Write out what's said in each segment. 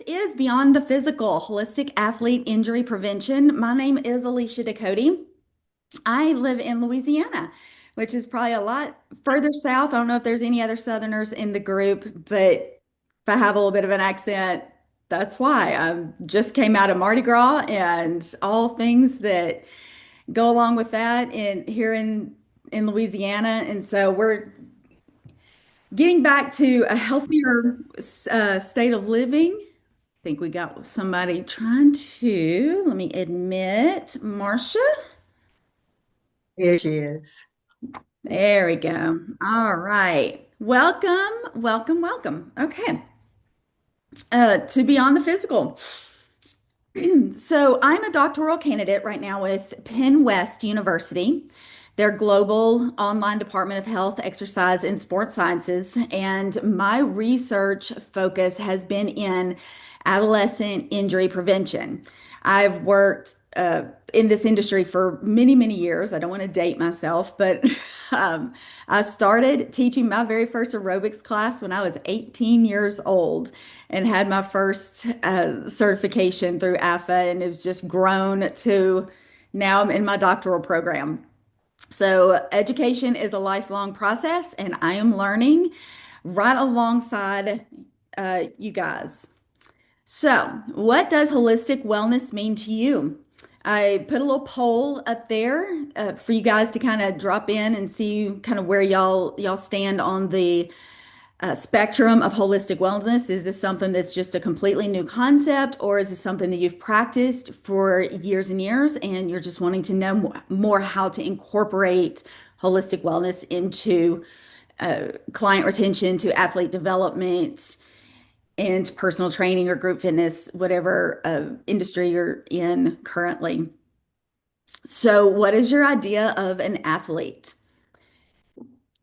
is Beyond the Physical, Holistic Athlete Injury Prevention. My name is Alicia DuCote. I live in Louisiana, which is probably a lot further south. I don't know if there's any other Southerners in the group, but if I have a little bit of an accent, that's why. I just came out of Mardi Gras and all things that go along with that in Louisiana. And so we're getting back to a healthier state of living. I think we got somebody trying to, let me admit, Marcia. Yes, she is. There we go. All right. Welcome, welcome, welcome. Okay. To Beyond the Physical. So I'm a doctoral candidate right now with Penn West University, their global online department of health, exercise, and sports sciences. And my research focus has been in adolescent injury prevention. I've worked in this industry for many, many years. I don't want to date myself, but I started teaching my very first aerobics class when I was 18 years old and had my first certification through AFA, and it's just grown to now I'm in my doctoral program. So, education is a lifelong process, and I am learning right alongside you guys. So, what does holistic wellness mean to you? I put a little poll up there for you guys to kind of drop in and see kind of where y'all stand on the spectrum of holistic wellness. Is this something that's just a completely new concept, or is this something that you've practiced for years and years and you're just wanting to know more how to incorporate holistic wellness into client retention, to athlete development, and personal training or group fitness, whatever industry you're in currently? So, what is your idea of an athlete?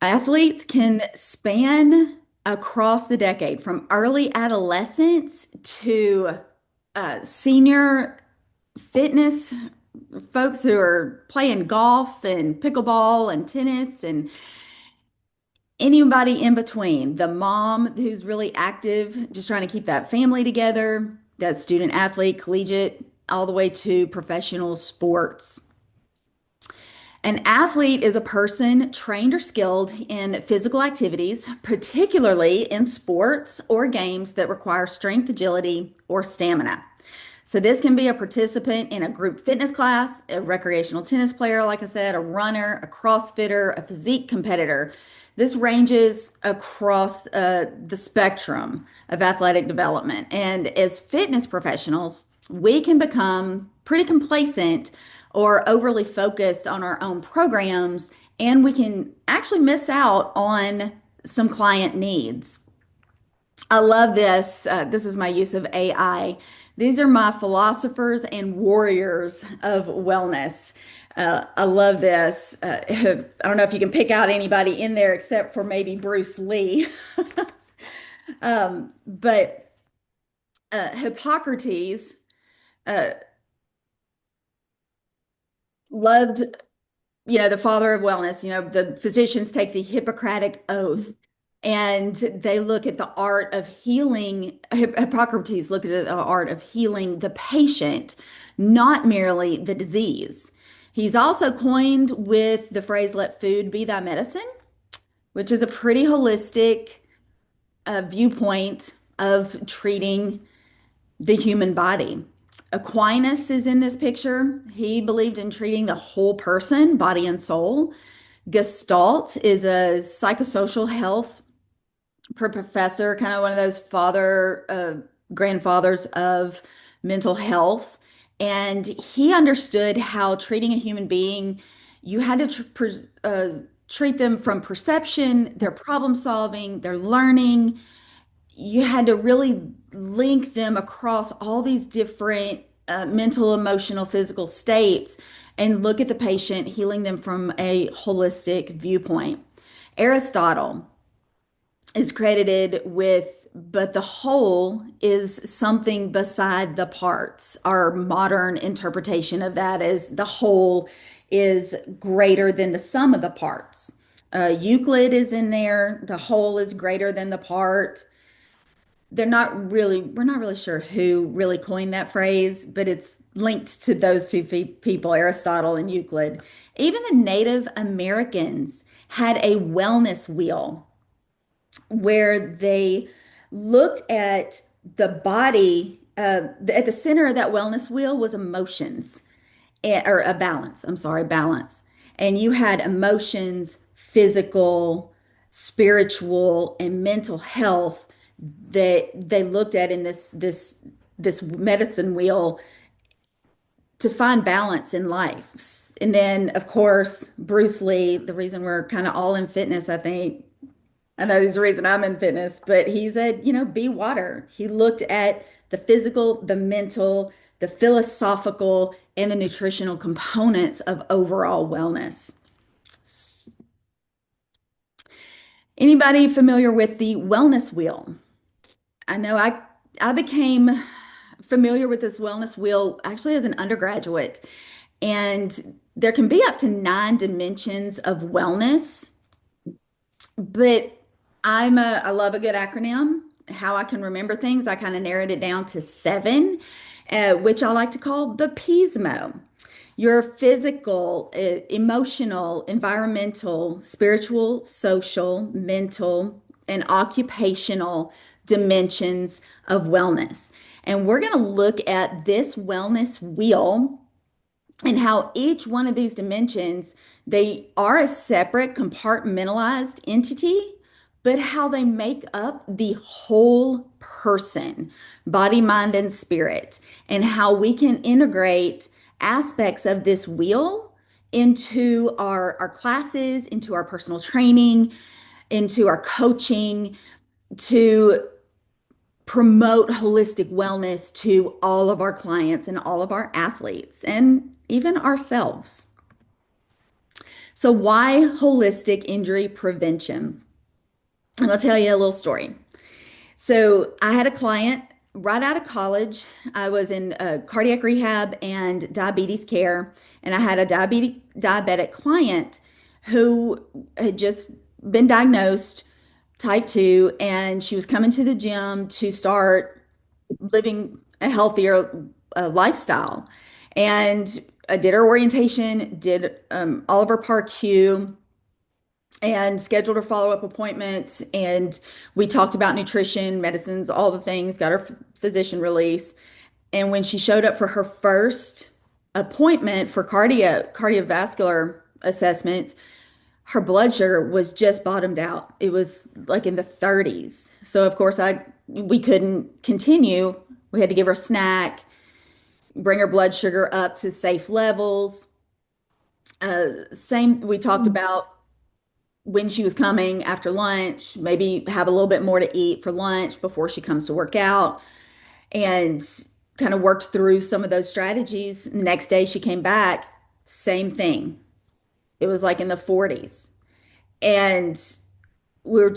Athletes can span across the decade from early adolescence to senior fitness folks who are playing golf and pickleball and tennis and anybody in between. The mom who's really active, just trying to keep that family together, that student athlete, collegiate, all the way to professional sports. An athlete is a person trained or skilled in physical activities, particularly in sports or games that require strength, agility, or stamina. So, this can be a participant in a group fitness class, a recreational tennis player, like I said, a runner, a CrossFitter, a physique competitor. This ranges across the spectrum of athletic development. And as fitness professionals, we can become pretty complacent or overly focused on our own programs, and we can actually miss out on some client needs. I love this. This is my use of AI. These are my philosophers and warriors of wellness. I love this. I don't know if you can pick out anybody in there except for maybe Bruce Lee. But Hippocrates uh, loved, the father of wellness. The physicians take the Hippocratic oath and they look at the art of healing. Hippocrates looked at the art of healing the patient, not merely the disease. He's also coined with the phrase, let food be thy medicine, which is a pretty holistic viewpoint of treating the human body. Aquinas is in this picture. He believed in treating the whole person, body and soul. Gestalt is a psychosocial health professor, kind of one of those grandfathers of mental health. And he understood how treating a human being, you had to treat them from perception, their problem solving, their learning. You had to really link them across all these different mental, emotional, physical states and look at the patient, healing them from a holistic viewpoint. Aristotle is credited with, but the whole is something beside the parts. Our modern interpretation of that is the whole is greater than the sum of the parts. Euclid is in there, the whole is greater than the part. we're not really sure who really coined that phrase, but it's linked to those two people, Aristotle and Euclid. Even the Native Americans had a wellness wheel where they looked at the body. At the center of that wellness wheel was emotions, or a balance. I'm sorry, balance. And you had emotions, physical, spiritual, and mental health that they looked at in this medicine wheel to find balance in life. And then, of course, Bruce Lee, the reason we're kind of all in fitness, I think, I know he's the reason I'm in fitness, but he said, be water. He looked at the physical, the mental, the philosophical, and the nutritional components of overall wellness. Anybody familiar with the wellness wheel? I know I became familiar with this wellness wheel actually as an undergraduate, and there can be up to 9 dimensions of wellness. But I love a good acronym. How I can remember things, I kind of narrowed it down to 7, which I like to call the PSMO. Your physical, emotional, environmental, spiritual, social, mental, and occupational dimensions of wellness. And we're going to look at this wellness wheel and how each one of these dimensions, they are a separate compartmentalized entity, but how they make up the whole person, body, mind, and spirit, and how we can integrate aspects of this wheel into our classes, into our personal training, into our coaching to promote holistic wellness to all of our clients and all of our athletes and even ourselves. So, why holistic injury prevention? And I'll tell you a little story. So, I had a client right out of college. I was in cardiac rehab and diabetes care, and I had a diabetic client who had just been diagnosed type 2, and she was coming to the gym to start living a healthier lifestyle. And I did her orientation, did all of her Part Q, and scheduled her follow-up appointments. And we talked about nutrition, medicines, all the things, got her physician release. And when she showed up for her first appointment for cardiovascular assessment, her blood sugar was just bottomed out. It was like in the 30s. So of course we couldn't continue. We had to give her a snack, bring her blood sugar up to safe levels. Same, we talked about when she was coming after lunch, maybe have a little bit more to eat for lunch before she comes to work out, and kind of worked through some of those strategies. Next day she came back, same thing. It was like in the 40s. And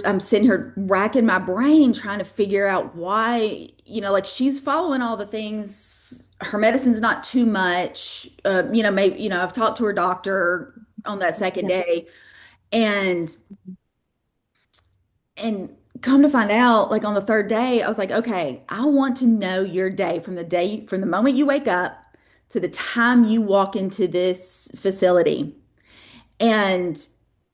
I'm sitting here racking my brain trying to figure out why, like she's following all the things. Her medicine's not too much. Maybe, I've talked to her doctor on that second Yeah. day, and and come to find out, like on the third day, I was like, okay, I want to know your day from the moment you wake up to the time you walk into this facility. And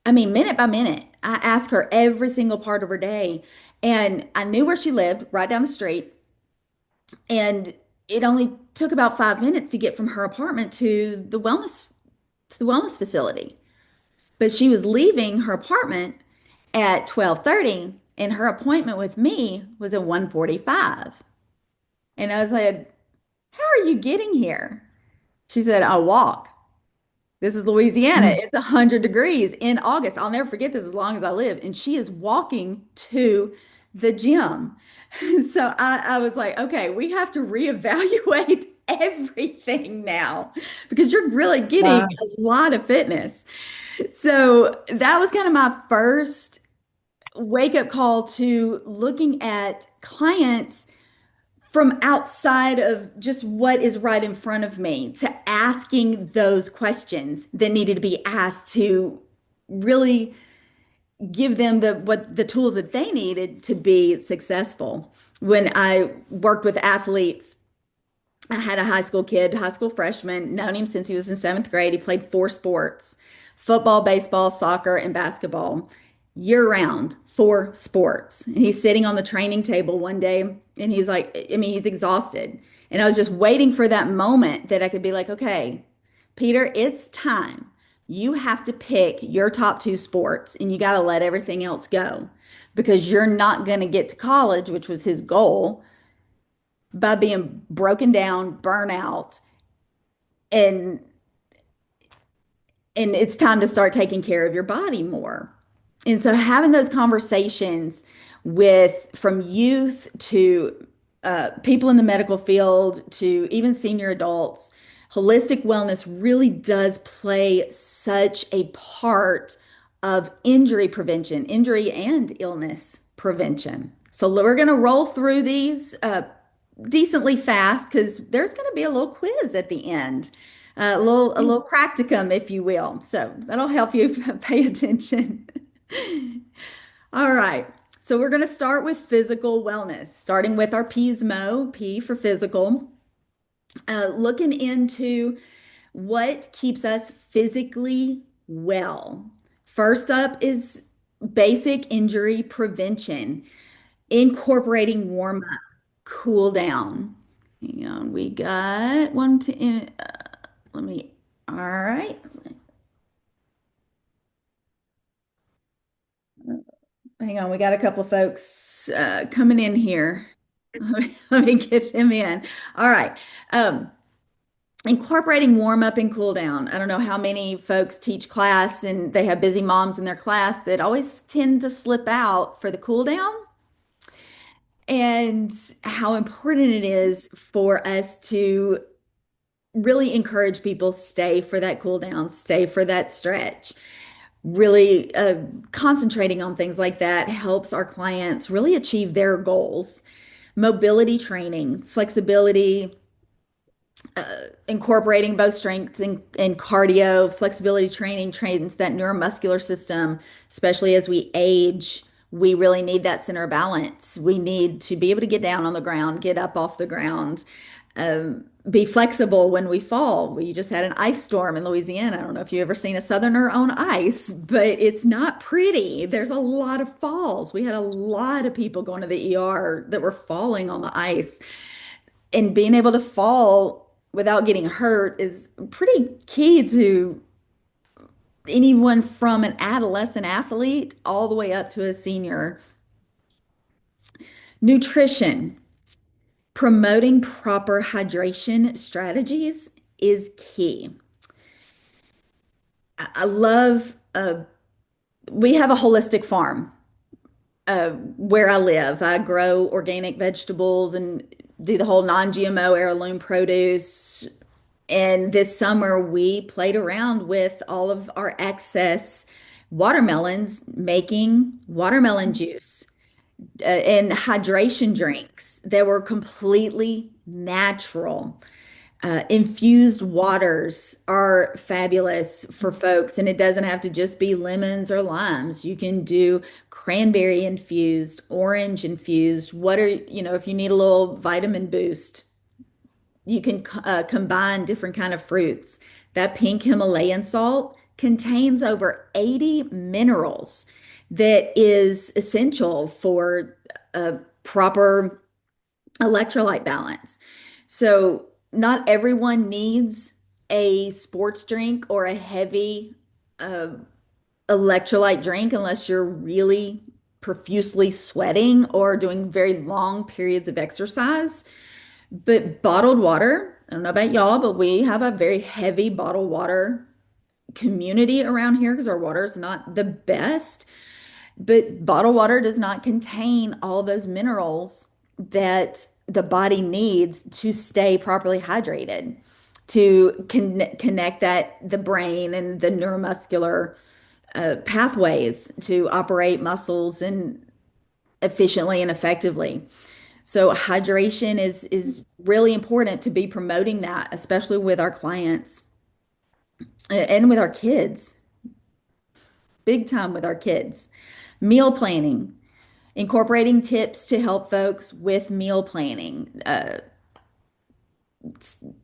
I mean, minute by minute, I asked her every single part of her day. And I knew where she lived, right down the street. And it only took about 5 minutes to get from her apartment to the wellness facility. But she was leaving her apartment at 12:30, and her appointment with me was at 1:45. And I was like, "How are you getting here?" She said, "I walk." This is Louisiana. Mm. It's 100 degrees in August. I'll never forget this as long as I live. And she is walking to the gym. So I was like, okay, we have to reevaluate everything now because you're really getting Wow. a lot of fitness. So that was kind of my first wake up call to looking at clients from outside of just what is right in front of me to asking those questions that needed to be asked to really give them the tools that they needed to be successful. When I worked with athletes, I had a high school kid, high school freshman, known him since he was in seventh grade. He played four sports: football, baseball, soccer, and basketball year round, four sports. And he's sitting on the training table one day and he's like, I mean, he's exhausted. And I was just waiting for that moment that I could be like, okay, Peter, it's time. You have to pick your top two sports and you got to let everything else go because you're not going to get to college, which was his goal, by being broken down, burnout, and it's time to start taking care of your body more. And so having those conversations with from youth to people in the medical field to even senior adults, holistic wellness really does play such a part of injury prevention, injury and illness prevention. So we're going to roll through these decently fast because there's going to be a little quiz at the end, a little practicum, if you will. So that'll help you pay attention. All right. So we're going to start with physical wellness, starting with our PSMO, P for physical, looking into what keeps us physically well. First up is basic injury prevention, incorporating warm up, cool down. Hang on, we got one to, let me, all right. Hang on, we got a couple of folks coming in here. Let me get them in. All right. Um, Incorporating warm up and cool down. I don't know how many folks teach class and they have busy moms in their class that always tend to slip out for the cool down and how important it is for us to really encourage people stay for that cool down, stay for that stretch. Really concentrating on things like that helps our clients really achieve their goals. Mobility training, flexibility, incorporating both strength and cardio, flexibility training trains that neuromuscular system, especially as we age. We really need that center of balance. We need to be able to get down on the ground, get up off the ground, be flexible when we fall. We just had an ice storm in Louisiana. I don't know if you've ever seen a Southerner on ice, but it's not pretty. There's a lot of falls. We had a lot of people going to the ER that were falling on the ice. And being able to fall without getting hurt is pretty key to anyone from an adolescent athlete all the way up to a senior. Nutrition, promoting proper hydration strategies is key. I love, we have a holistic farm where I live. I grow organic vegetables and do the whole non-GMO heirloom produce. And this summer, we played around with all of our excess watermelons, making watermelon juice and hydration drinks that were completely natural. Infused waters are fabulous for folks, and it doesn't have to just be lemons or limes. You can do cranberry infused, orange infused. What are, if you need a little vitamin boost, you can combine different kind of fruits. That pink Himalayan salt contains over 80 minerals that is essential for a proper electrolyte balance. So not everyone needs a sports drink or a heavy uh, electrolyte drink unless you're really profusely sweating or doing very long periods of exercise. But bottled water, I don't know about y'all, but we have a very heavy bottled water community around here because our water is not the best. But bottled water does not contain all those minerals that the body needs to stay properly hydrated, to connect that the brain and the neuromuscular pathways to operate muscles and efficiently and effectively. So hydration is really important to be promoting that, especially with our clients and with our kids. Big time with our kids. Meal planning. Incorporating tips to help folks with meal planning.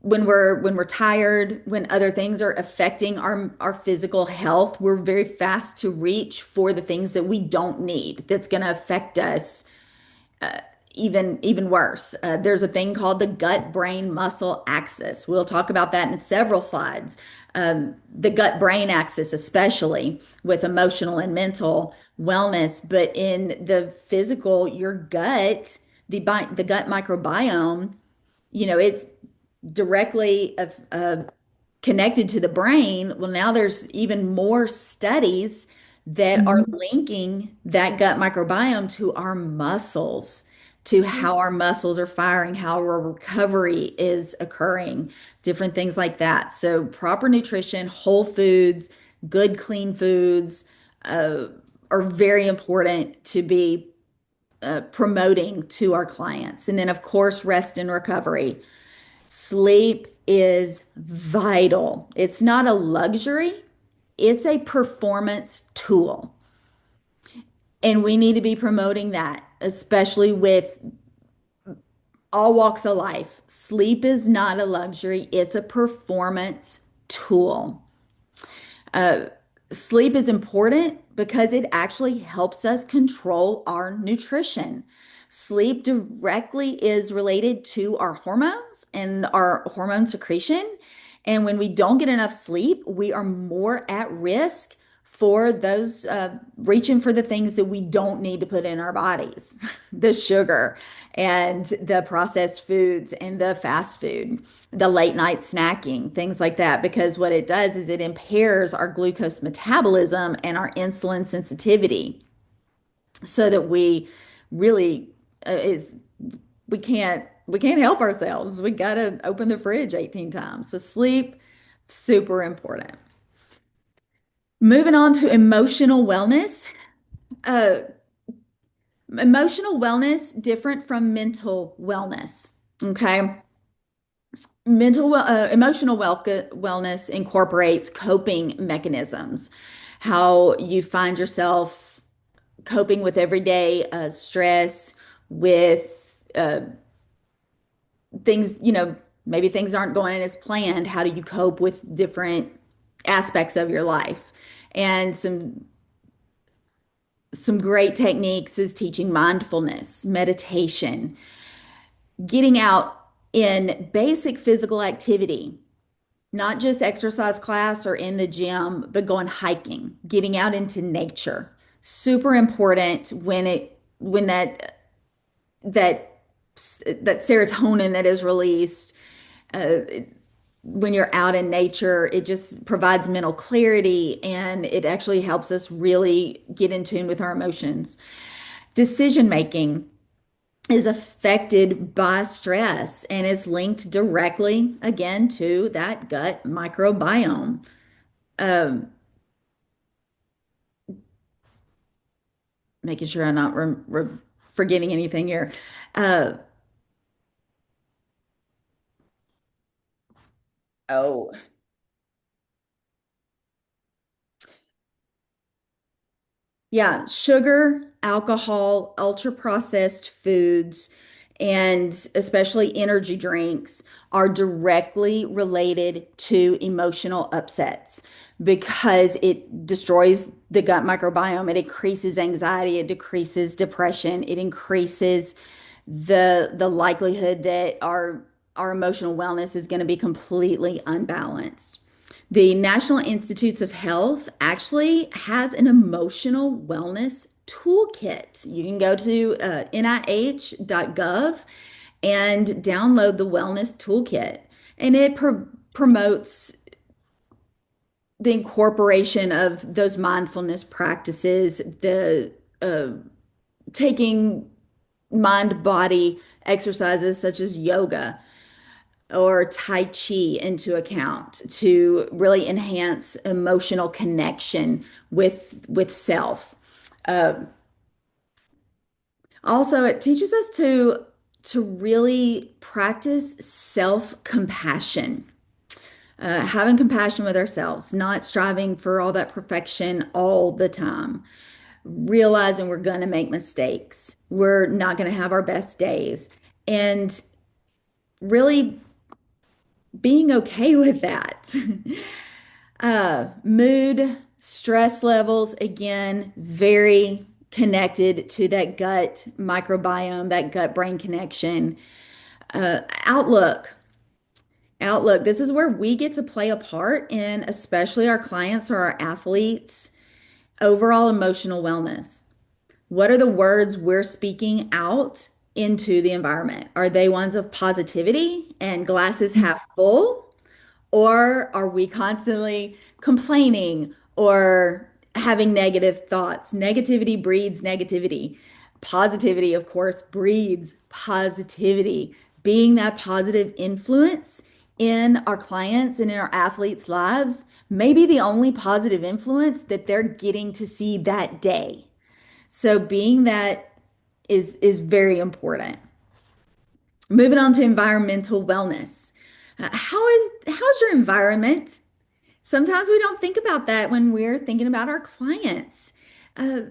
When we're tired, when other things are affecting our physical health, we're very fast to reach for the things that we don't need that's going to affect us even worse. There's a thing called the gut brain muscle axis. We'll talk about that in several slides. The gut brain axis, especially with emotional and mental wellness, but in the physical, your gut, the gut microbiome, it's directly connected to the brain. Well, now there's even more studies that are Mhm. linking that gut microbiome to our muscles, to how our muscles are firing, how our recovery is occurring, different things like that. So, proper nutrition, whole foods, good, clean foods uh, are very important to be promoting to our clients. And then, of course, rest and recovery. Sleep is vital. It's not a luxury, it's a performance tool. And we need to be promoting that, especially with all walks of life. Sleep is not a luxury, it's a performance tool. Uh, Sleep is important because it actually helps us control our nutrition. Sleep directly is related to our hormones and our hormone secretion. And when we don't get enough sleep, we are more at risk for those reaching for the things that we don't need to put in our bodies, the sugar and the processed foods and the fast food, the late night snacking, things like that, because what it does is it impairs our glucose metabolism and our insulin sensitivity so that we really is we can't help ourselves. We got to open the fridge 18 times. So sleep, super important. Moving on to emotional wellness. Uh, Emotional wellness different from mental wellness. Okay. Emotional wellness incorporates coping mechanisms, how you find yourself coping with everyday stress, with things, maybe things aren't going as planned. How do you cope with different aspects of your life? And some great techniques is teaching mindfulness, meditation, getting out in basic physical activity, not just exercise class or in the gym, but going hiking, getting out into nature. Super important when that that serotonin that is released uh, when you're out in nature, it just provides mental clarity and it actually helps us really get in tune with our emotions. Decision making is affected by stress and is linked directly again to that gut microbiome. Um, Making sure I'm not forgetting anything here. Uh, oh, Yeah, sugar, alcohol, ultra processed foods, and especially energy drinks are directly related to emotional upsets because it destroys the gut microbiome. It increases anxiety, it decreases depression, it increases the likelihood that our emotional wellness is going to be completely unbalanced. The National Institutes of Health actually has an emotional wellness toolkit. You can go to nih.gov and download the wellness toolkit. And it promotes the incorporation of those mindfulness practices, the taking mind body exercises such as yoga or Tai Chi into account to really enhance emotional connection with self. Uh, Also, it teaches us to really practice self-compassion, having compassion with ourselves, not striving for all that perfection all the time. realizing we're going to make mistakes. We're not going to have our best days. And really being okay with that. Mood, stress levels, again, very connected to that gut microbiome, that gut brain connection. Outlook. Outlook. This is where we get to play a part in, especially our clients or our athletes' overall emotional wellness. What are the words we're speaking out into the environment? Are they ones of positivity and glasses half full? Or are we constantly complaining or having negative thoughts? Negativity breeds negativity. Positivity, of course, breeds positivity. Being that positive influence in our clients and in our athletes' lives may be the only positive influence that they're getting to see that day. So being that is very important. Moving on to environmental wellness. How's your environment? Sometimes we don't think about that when we're thinking about our clients. Uh,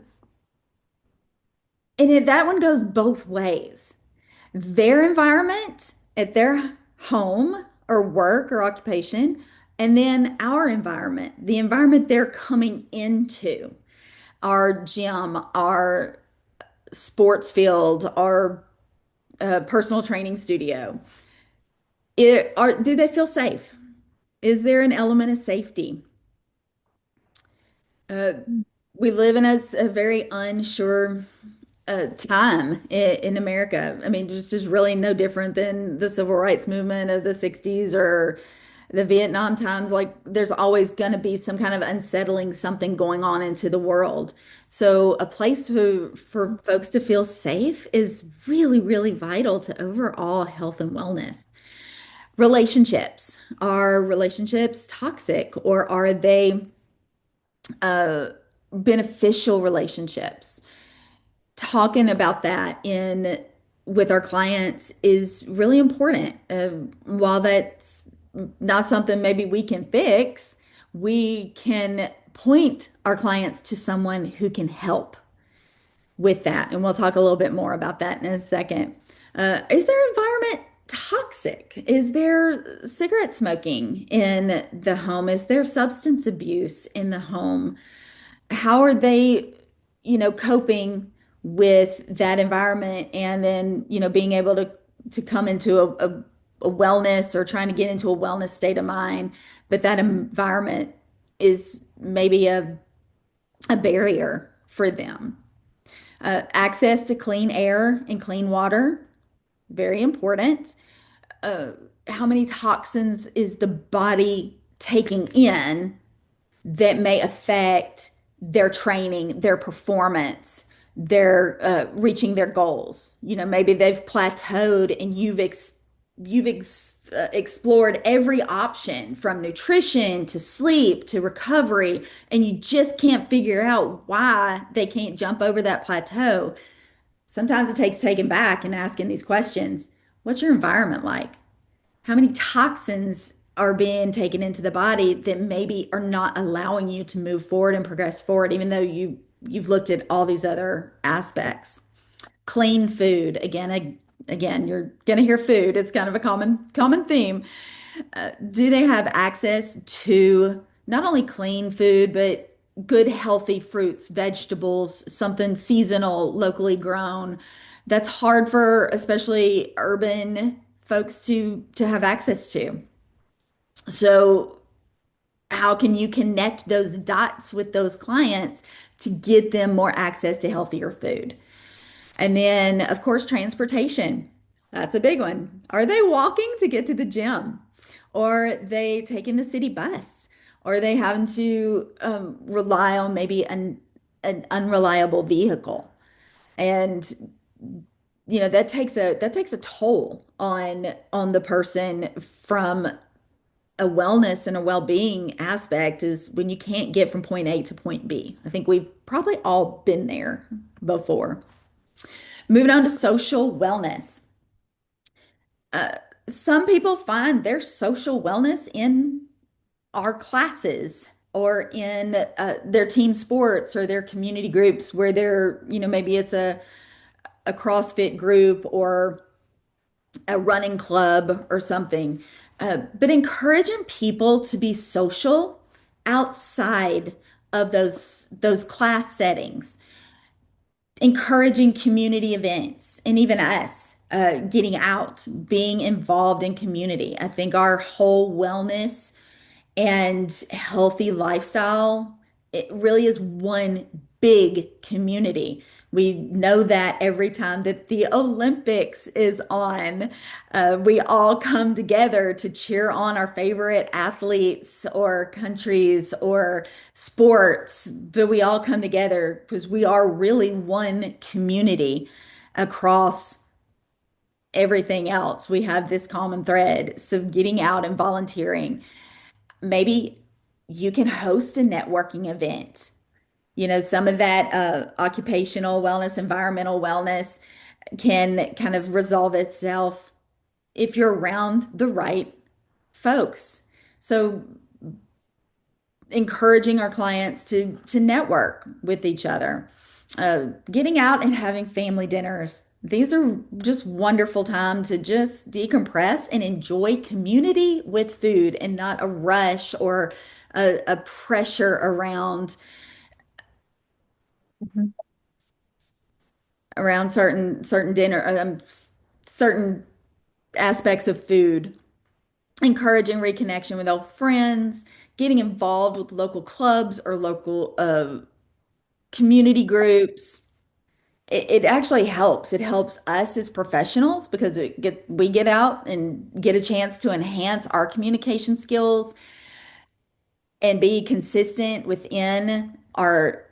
that one goes both ways. Their environment at their home or work or occupation, and then our environment, the environment they're coming into, our gym, our sports field, our personal training studio. Do they feel safe? Is there an element of safety? Uh, we live in a very unsure time in America. I mean, it's just really no different than the civil rights movement of the 60s or the Vietnam times. Like, there's always going to be some kind of unsettling something going on into the world. So, a place for folks to feel safe is really, really vital to overall health and wellness. Relationships. Are relationships toxic or are they uh, beneficial relationships? Talking about that in with our clients is really important. While that's not something maybe we can fix, we can point our clients to someone who can help with that. And we'll talk a little bit more about that in a second. Is their environment toxic? Is there cigarette smoking in the home? Is there substance abuse in the home? How are they, coping with that environment and then, being able to come into a wellness or trying to get into a wellness state of mind, but that environment is maybe a barrier for them. Access to clean air and clean water, very important. Uh, how many toxins is the body taking in that may affect their training, their performance, their reaching their goals? Maybe they've plateaued and explored every option from nutrition to sleep to recovery, and you just can't figure out why they can't jump over that plateau. Sometimes it takes taking back and asking these questions. What's your environment like? How many toxins are being taken into the body that maybe are not allowing you to move forward and progress forward, even though you've looked at all these other aspects? Clean food. Again, you're gonna hear food. It's kind of a common theme. Do they have access to not only clean food, but good, healthy fruits, vegetables, something seasonal, locally grown? That's hard for especially urban folks to have access to. So, how can you connect those dots with those clients to get them more access to healthier food? And then, of course, transportation. That's a big one. Are they walking to get to the gym? Or are they taking the city bus? Or are they having to rely on maybe an unreliable vehicle? And that takes a toll on the person from a wellness and a well-being aspect is when you can't get from point A to point B. I think we've probably all been there before. Moving on to social wellness. Some people find their social wellness in our classes. or in their team sports or their community groups where they're, maybe it's a CrossFit group or a running club or something. But encouraging people to be social outside of those class settings, encouraging community events, and even us getting out, being involved in community. I think our whole wellness and healthy lifestyle, it really is one big community. We know that every time that the Olympics is on, we all come together to cheer on our favorite athletes or countries or sports, but we all come together because we are really one community across everything else. We have this common thread. So getting out and volunteering. Maybe you can host a networking event. Some of that occupational wellness, environmental wellness can kind of resolve itself if you're around the right folks. So encouraging our clients to network with each other, getting out and having family dinners. These are just wonderful time to just decompress and enjoy community with food and not a rush or a pressure Mhm. around certain dinner certain aspects of food. Encouraging reconnection with old friends, getting involved with local clubs or local community groups. It actually helps. It helps us as professionals because we get out and get a chance to enhance our communication skills and be consistent within our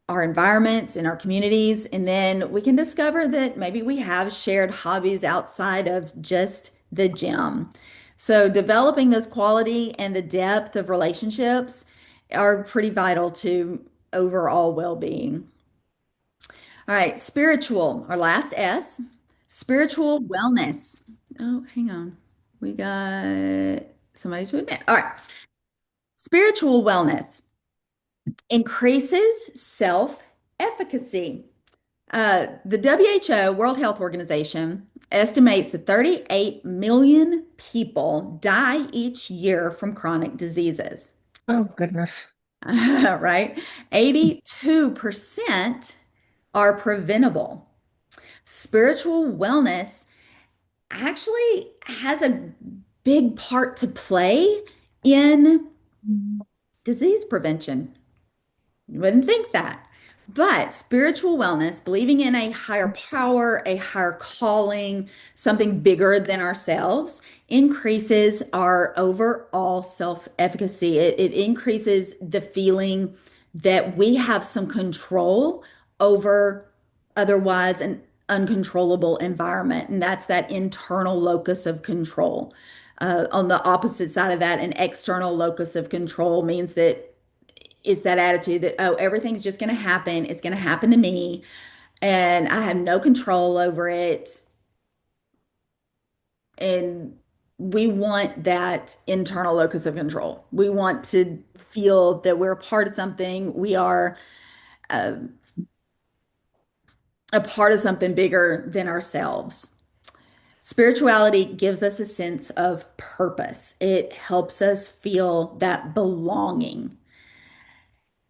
environments and our communities. And then we can discover that maybe we have shared hobbies outside of just the gym. So developing those quality and the depth of relationships are pretty vital to overall well-being. All right, spiritual, our last S, spiritual wellness. Oh, hang on. We got somebody to admit. All right, spiritual wellness increases self-efficacy. The WHO, World Health Organization, estimates that 38 million people die each year from chronic diseases. Oh, goodness. Right? 82% are preventable. Spiritual wellness actually has a big part to play in Mhm. disease prevention. You wouldn't think that. But spiritual wellness, believing in a higher power, a higher calling, something bigger than ourselves, increases our overall self-efficacy. It increases the feeling that we have some control over otherwise an uncontrollable environment. And that's that internal locus of control. On the opposite side of that, an external locus of control means that is that attitude that, oh, everything's just going to happen. It's going to happen to me, and I have no control over it. And we want that internal locus of control. We want to feel that we're a part of something. We are uh, a part of something bigger than ourselves. Spirituality gives us a sense of purpose. It helps us feel that belonging.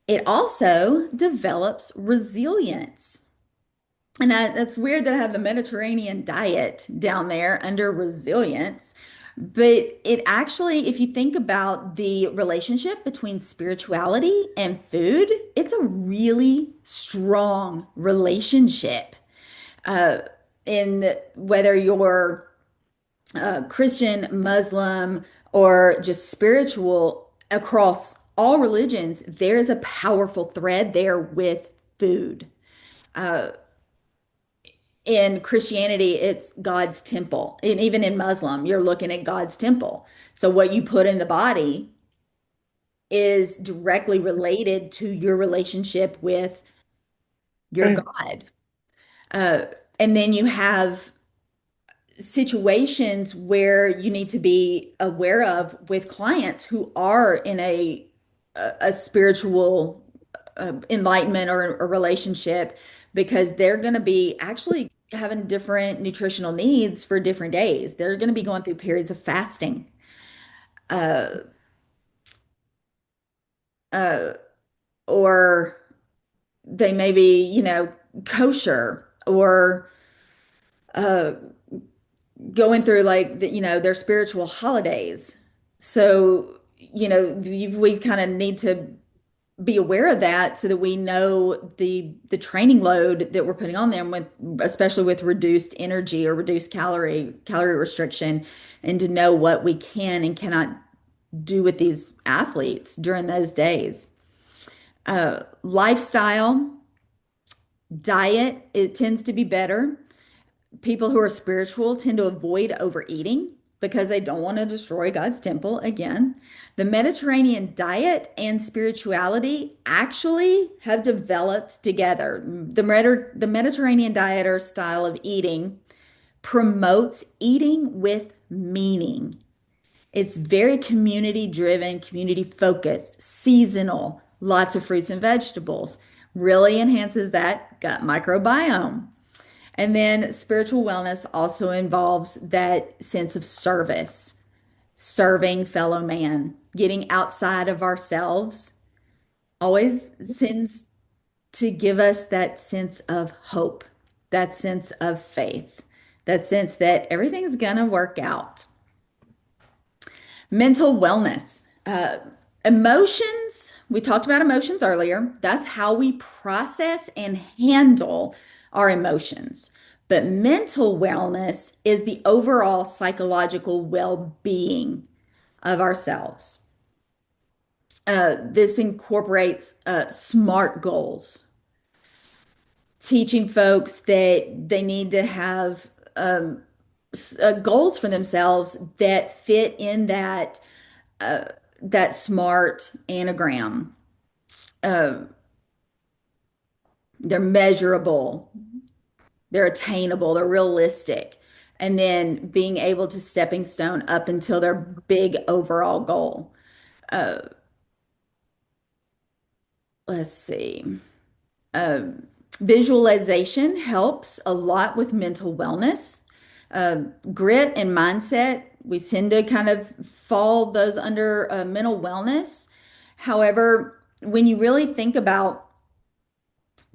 It also develops resilience. And that's weird that I have the Mediterranean diet down there under resilience. But it actually, if you think about the relationship between spirituality and food, it's a really strong relationship. Uh, in whether you're Christian, Muslim, or just spiritual, across all religions, there's a powerful thread there with food. Uh, in Christianity, it's God's temple. And even in Muslim, you're looking at God's temple. So what you put in the body is directly related to your relationship with your Mm. God. Uh, and then you have situations where you need to be aware of with clients who are in a a spiritual enlightenment or a relationship because they're going to be actually having different nutritional needs for different days. They're going to be going through periods of fasting. Uh, uh, or they may be, kosher or uh, going through like their spiritual holidays. So, we kind of need to be aware of that so that we know the training load that we're putting on them with, especially with reduced energy or reduced calorie restriction, and to know what we can and cannot do with these athletes during those days. Lifestyle, diet, it tends to be better. People who are spiritual tend to avoid overeating because they don't want to destroy God's temple again. The Mediterranean diet and spirituality actually have developed together. The Mediterranean diet or style of eating promotes eating with meaning. It's very community driven, community focused, seasonal, lots of fruits and vegetables. Really enhances that gut microbiome. And then spiritual wellness also involves that sense of service, serving fellow man, getting outside of ourselves always tends to give us that sense of hope, that sense of faith, that sense that everything's gonna work out. Mental wellness. Emotions, we talked about emotions earlier. That's how we process and handle our emotions. But mental wellness is the overall psychological well-being of ourselves. This incorporates SMART goals, teaching folks that they need to have goals for themselves that fit in that SMART anagram. Uh, they're measurable, they're attainable, they're realistic, and then being able to stepping stone up until their big overall goal. Uh, let's see. Uh, Visualization helps a lot with mental wellness. Grit and mindset, we tend to kind of fall those under mental wellness. However, when you really think about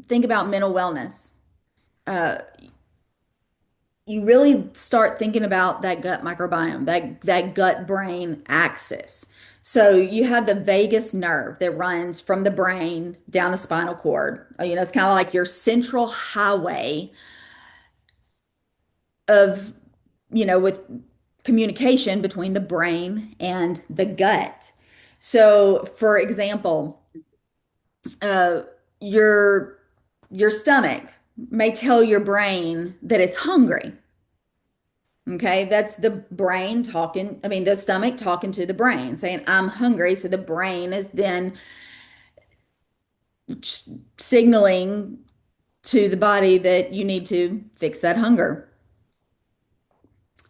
mental wellness, uh, you really start thinking about that gut microbiome, that gut brain axis. So you have the vagus nerve that runs from the brain down the spinal cord. It's kind of like your central highway of, with communication between the brain and the gut. So, for example, uh, your your stomach may tell your brain that it's hungry. Okay, that's the brain talking, I mean, the stomach talking to the brain, saying, I'm hungry. So the brain is then signaling to the body that you need to fix that hunger.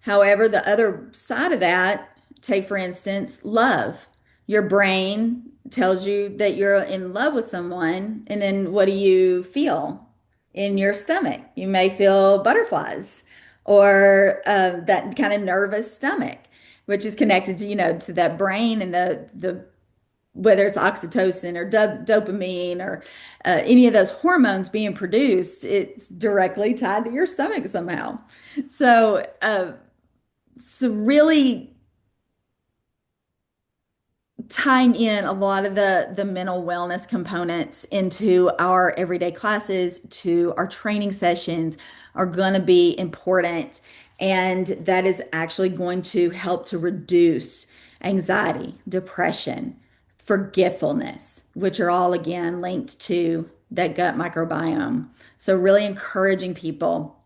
However, the other side of that, take for instance, love. Your brain tells you that you're in love with someone, and then what do you feel in your stomach? You may feel butterflies or that kind of nervous stomach, which is connected to, to that brain and the whether it's oxytocin or dopamine or any of those hormones being produced, it's directly tied to your stomach somehow. So, really tying in a lot of the mental wellness components into our everyday classes, to our training sessions, are going to be important. And that is actually going to help to reduce anxiety, depression, forgetfulness, which are all again linked to that gut microbiome. So, really encouraging people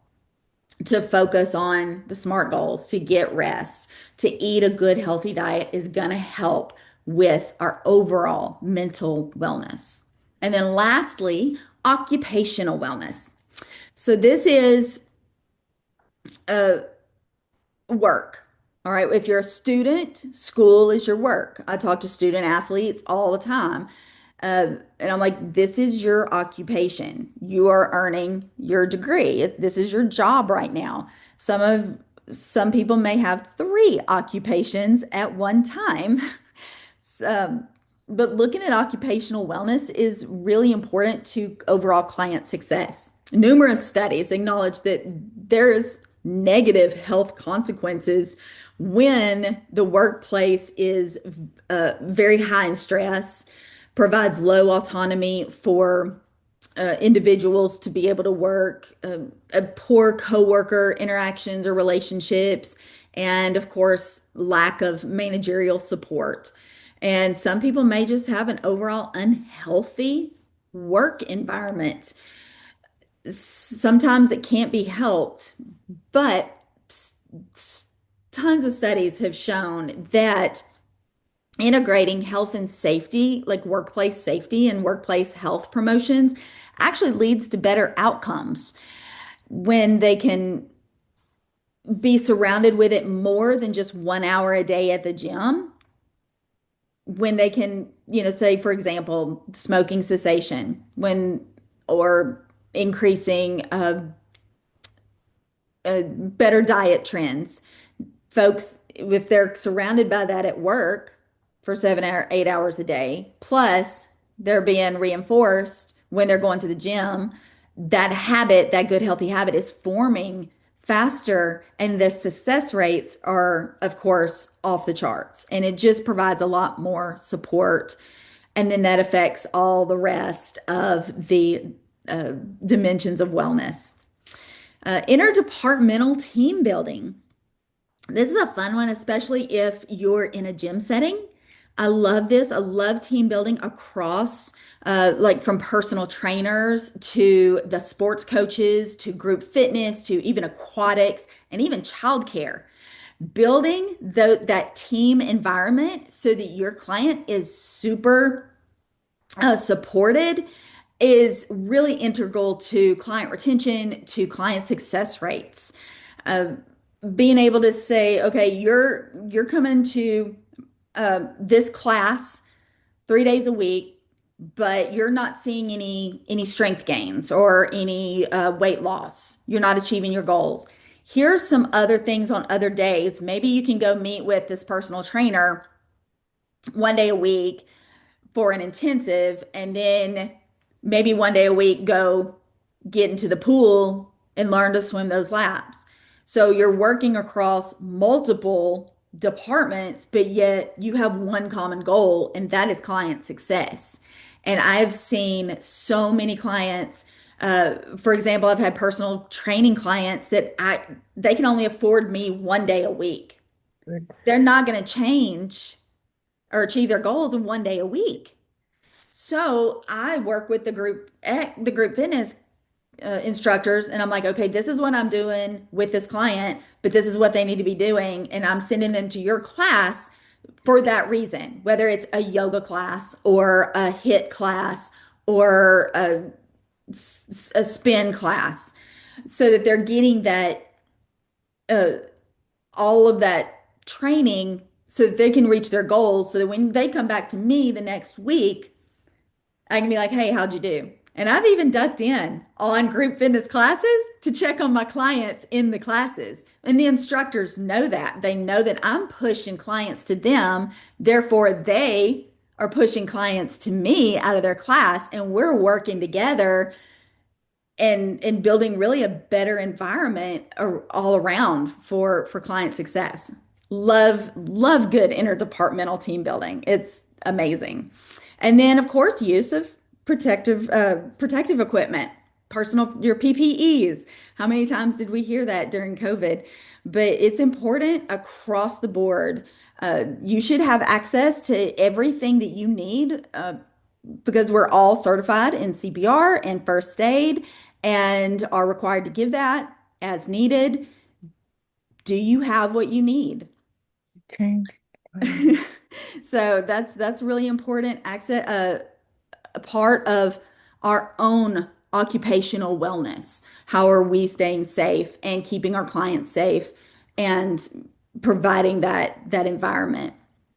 to focus on the SMART goals, to get rest, to eat a good, healthy diet is going to help with our overall mental wellness. And then lastly, occupational wellness. So this is work. All right. If you're a student, school is your work. I talk to student athletes all the time. And I'm like, this is your occupation. You are earning your degree. This is your job right now. Some people may have three occupations at one time. Um, but looking at occupational wellness is really important to overall client success. Numerous studies acknowledge that there's negative health consequences when the workplace is very high in stress, provides low autonomy for individuals to be able to work, poor coworker interactions or relationships, and of course, lack of managerial support. And some people may just have an overall unhealthy work environment. Sometimes it can't be helped, but tons of studies have shown that integrating health and safety, like workplace safety and workplace health promotions, actually leads to better outcomes when they can be surrounded with it more than just 1 hour a day at the gym. When they can, say, for example, smoking cessation, or increasing better diet trends. Folks, if they're surrounded by that at work for 7 or 8 hours a day, plus they're being reinforced when they're going to the gym, that habit, that good healthy habit is forming faster, and the success rates are, of course, off the charts. And it just provides a lot more support. And then that affects all the rest of the dimensions of wellness. Interdepartmental team building. This is a fun one, especially if you're in a gym setting. I love this. I love team building across, like from personal trainers to the sports coaches to group fitness to even aquatics and even childcare. Building that team environment so that your client is super supported is really integral to client retention, to client success rates. Uh, Being able to say, okay, you're coming to this class 3 days a week, but you're not seeing any strength gains or any weight loss. You're not achieving your goals. Here's some other things on other days. Maybe you can go meet with this personal trainer 1 day a week for an intensive, and then maybe 1 day a week go get into the pool and learn to swim those laps. So you're working across multiple departments, but yet you have one common goal, and that is client success. And I've seen so many clients. For example, I've had personal training clients that they can only afford me 1 day a week. Good. They're not going to change or achieve their goals in 1 day a week. So I work with the group fitness instructors, and I'm like, okay, this is what I'm doing with this client, but this is what they need to be doing, and I'm sending them to your class for that reason, whether it's a yoga class or a HIIT class or a spin class, so that they're getting that uh, all of that training so that they can reach their goals, so that when they come back to me the next week, I can be like, hey, how'd you do? And I've even ducked in on group fitness classes to check on my clients in the classes. And the instructors know that. They know that I'm pushing clients to them. Therefore, they are pushing clients to me out of their class. And we're working together and building really a better environment all around for client success. Love good interdepartmental team building. It's amazing. And then of course use of protective equipment, personal your PPEs. How many times did we hear that during COVID? But it's important across the board. You should have access to everything that you need, because we're all certified in CPR and first aid and are required to give that as needed. Do you have what you need? Okay. So that's really important. Access a part of our own occupational wellness. How are we staying safe and keeping our clients safe and providing that environment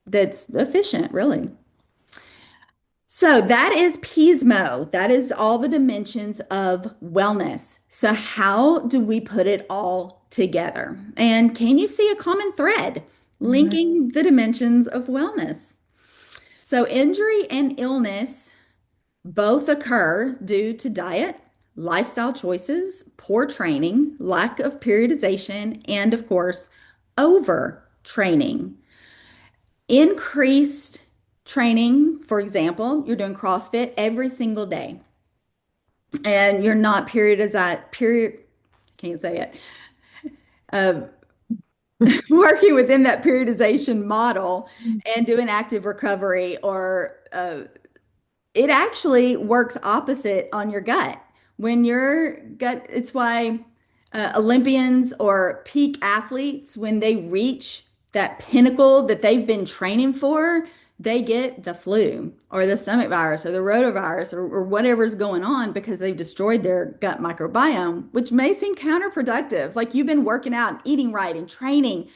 that's efficient, really. So that is Pismo. That is all the dimensions of wellness. So how do we put it all together? And can you see a common thread Mhm. linking the dimensions of wellness? So injury and illness both occur due to diet, lifestyle choices, poor training, lack of periodization, and of course, overtraining. Increased training, for example, you're doing CrossFit every single day and you're not can't say it, uh, working within that periodization model and doing active recovery or it actually works opposite on your gut. When your gut, it's why Olympians or peak athletes, when they reach that pinnacle that they've been training for, they get the flu or the stomach virus or the rotavirus or whatever's going on because they've destroyed their gut microbiome, which may seem counterproductive. Like you've been working out and eating right and training,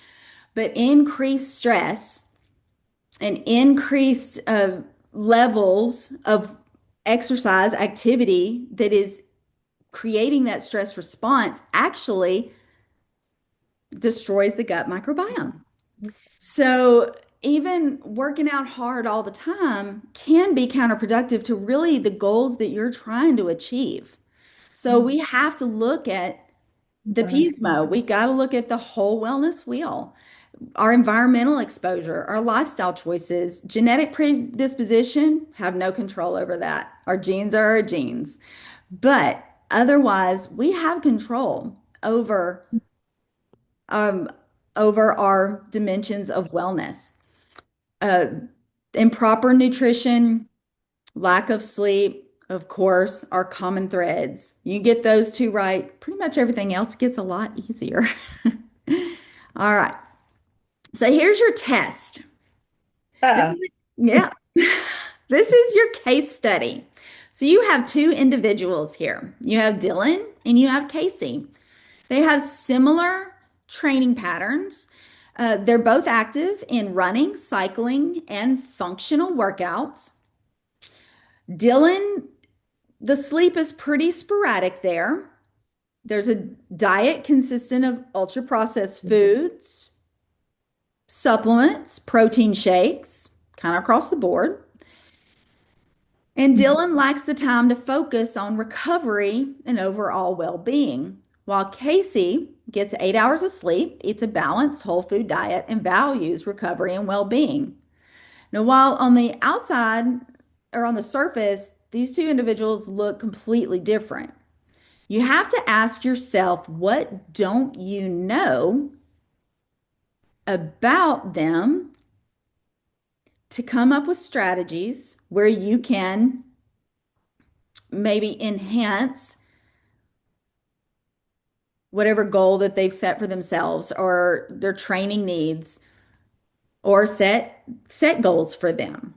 but increased stress and increased levels of exercise activity that is creating that stress response actually destroys the gut microbiome. So even working out hard all the time can be counterproductive to really the goals that you're trying to achieve. So we have to look at the Right. Pismo. We got to look at the whole wellness wheel. Our environmental exposure, our lifestyle choices, genetic predisposition, have no control over that. Our genes are our genes. But otherwise, we have control um, over our dimensions of wellness. Uh, Improper nutrition, lack of sleep, of course, are common threads. You get those two right, pretty much everything else gets a lot easier. All right. So here's your test. This Ah. is, yeah, this is your case study. So you have two individuals here. You have Dylan and you have Casey. They have similar training patterns. They're both active in running, cycling, and functional workouts. Dylan, the sleep is pretty sporadic there. There's a diet consistent of ultra processed foods, supplements, protein shakes, kind of across the board. And Dylan lacks the time to focus on recovery and overall well being, while Casey gets 8 hours of sleep, eats a balanced whole food diet, and values recovery and well being. Now, while on the outside or on the surface, these two individuals look completely different. You have to ask yourself, what don't you know about them to come up with strategies where you can maybe enhance whatever goal that they've set for themselves or their training needs or set goals for them.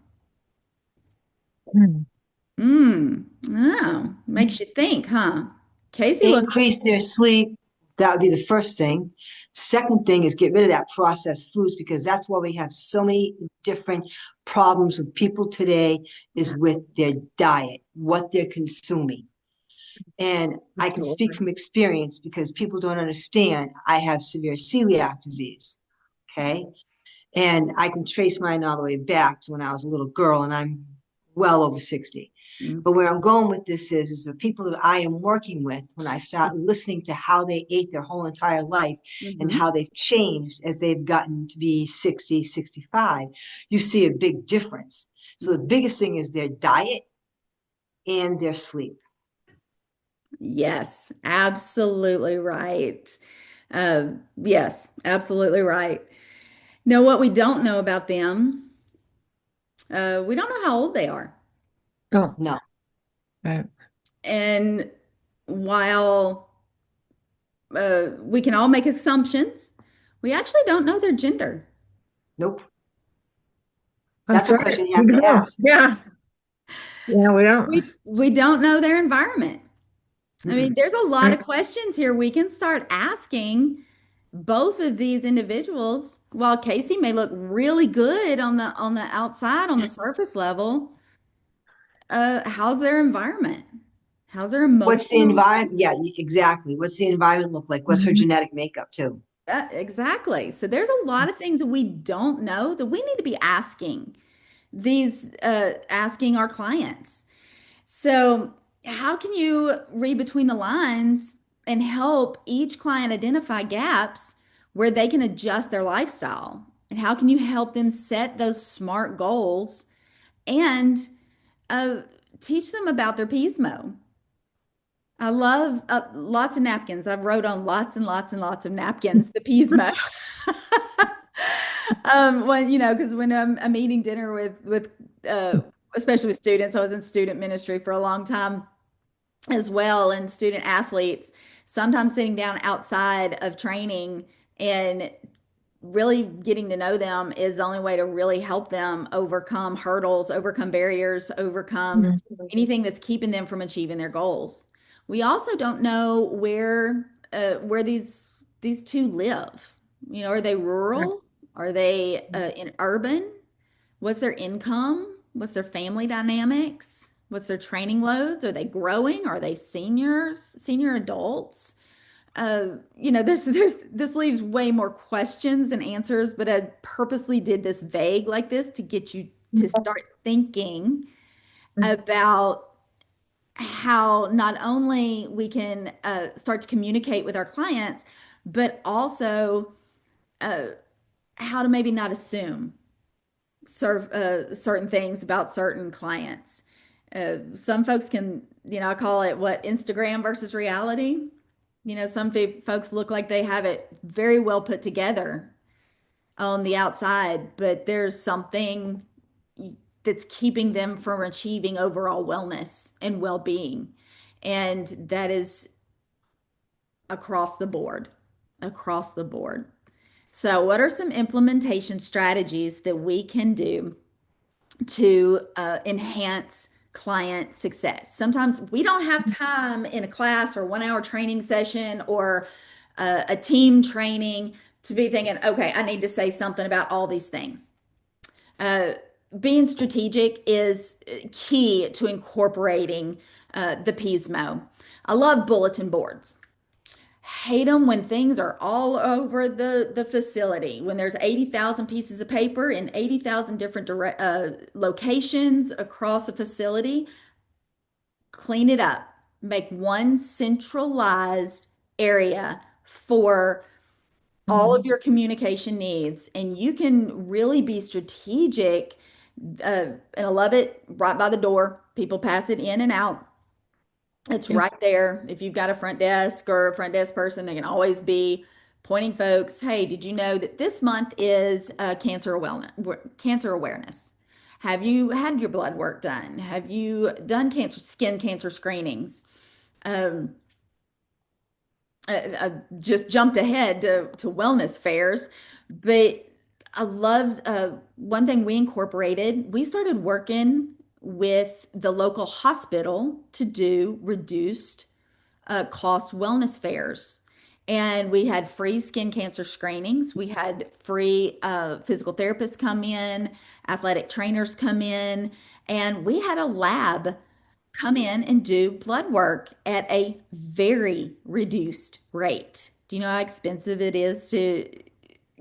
Mm. Oh, makes you think, huh? Casey looks, Increase their sleep. That would be the first thing. Second thing is get rid of that processed foods because that's why we have so many different problems with people today is with their diet, what they're consuming. And I can speak Absolutely. from experience because people don't understand. I have severe celiac disease. Okay. And I can trace mine all the way back to when I was a little girl, and I'm well over 60. But where I'm going with this is the people that I am working with, when I start listening to how they ate their whole entire life and Mhm. how they've changed as they've gotten to be 60, 65, you see a big difference. So the biggest thing is their diet and their sleep. Yes, absolutely right. Yes, absolutely right. Now, what we don't know about them, we don't know how old they are. Oh, No, right. And while we can all make assumptions, we actually don't know their gender. nope. That's That's a right. question you We have to don't. ask. Yeah. Yeah, we don't. We don't know their environment. I Mm-mm. mean, there's a lot Right. of questions here we can start asking. both of these individuals, while Casey may look really good on the outside, on the surface level, how's their environment? How's their What's the emotional? environment? Yeah, exactly. What's the environment look like? What's her Mhm. genetic makeup too? Exactly. So there's a lot of things that we don't know that we need to be asking our clients. So how can you read between the lines and help each client identify gaps where they can adjust their lifestyle? And how can you help them set those smart goals and uh, teach them about their Pismo? I love lots of napkins. I've wrote on lots and lots and lots of napkins, the Pismo. When because when I'm eating dinner with especially with students, I was in student ministry for a long time as well, and student athletes, sometimes sitting down outside of training and really getting to know them is the only way to really help them overcome hurdles, overcome barriers, overcome Mhm. anything that's keeping them from achieving their goals. We also don't know where these two live. Are they Right. rural? Are they in urban? What's their income? What's their family dynamics? What's their training loads? Are they growing? Are they seniors, senior adults? There's this leaves way more questions than answers, but I purposely did this vague like this to get you to start thinking about how not only we can start to communicate with our clients, but also uh, how to maybe not assume certain things about certain clients. Some folks can, I call it what Instagram versus reality. Some folks look like they have it very well put together on the outside, but there's something that's keeping them from achieving overall wellness and well-being. And that is across the board, across the board. So, what are some implementation strategies that we can do to enhance client success? Sometimes we don't have time in a class or 1 hour training session or a team training to be thinking, okay, I need to say something about all these things. Uh, Being strategic is key to incorporating the Pismo. I love bulletin boards. Hate them when things are all over the facility, when there's 80,000 pieces of paper in 80,000 different locations across a facility. Clean it up. Make one centralized area for all of Mhm. your communication needs, and you can really be strategic. And I love it right by the door. People pass it in and out. It's Yeah. right there. If you've got a front desk or a front desk person, they can always be pointing folks, hey, did you know that this month is cancer awareness? Have you had your blood work done? Have you done skin cancer screenings? Um, I just jumped ahead to wellness fairs, but I loved one thing we incorporated. We started working with the local hospital to do reduced cost wellness fairs. And we had free skin cancer screenings. We had free physical therapists come in, athletic trainers come in, and we had a lab come in and do blood work at a very reduced rate. Do you know how expensive it is to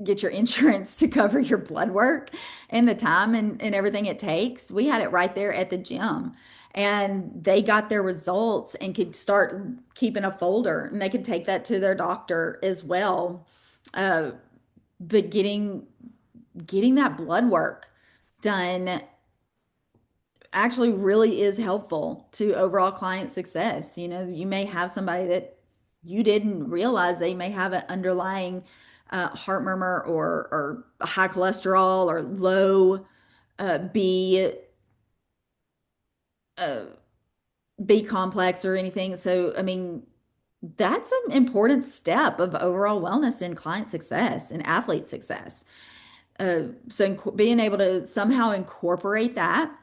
get your insurance to cover your blood work and the time and everything it takes? We had it right there at the gym. And they got their results and could start keeping a folder, and they could take that to their doctor as well. Uh, but getting that blood work done actually really is helpful to overall client success. You may have somebody that you didn't realize they may have an underlying heart murmur or high cholesterol or low B uh, B complex or anything. So, I mean, that's an important step of overall wellness and client success and athlete success. So, being able to somehow incorporate that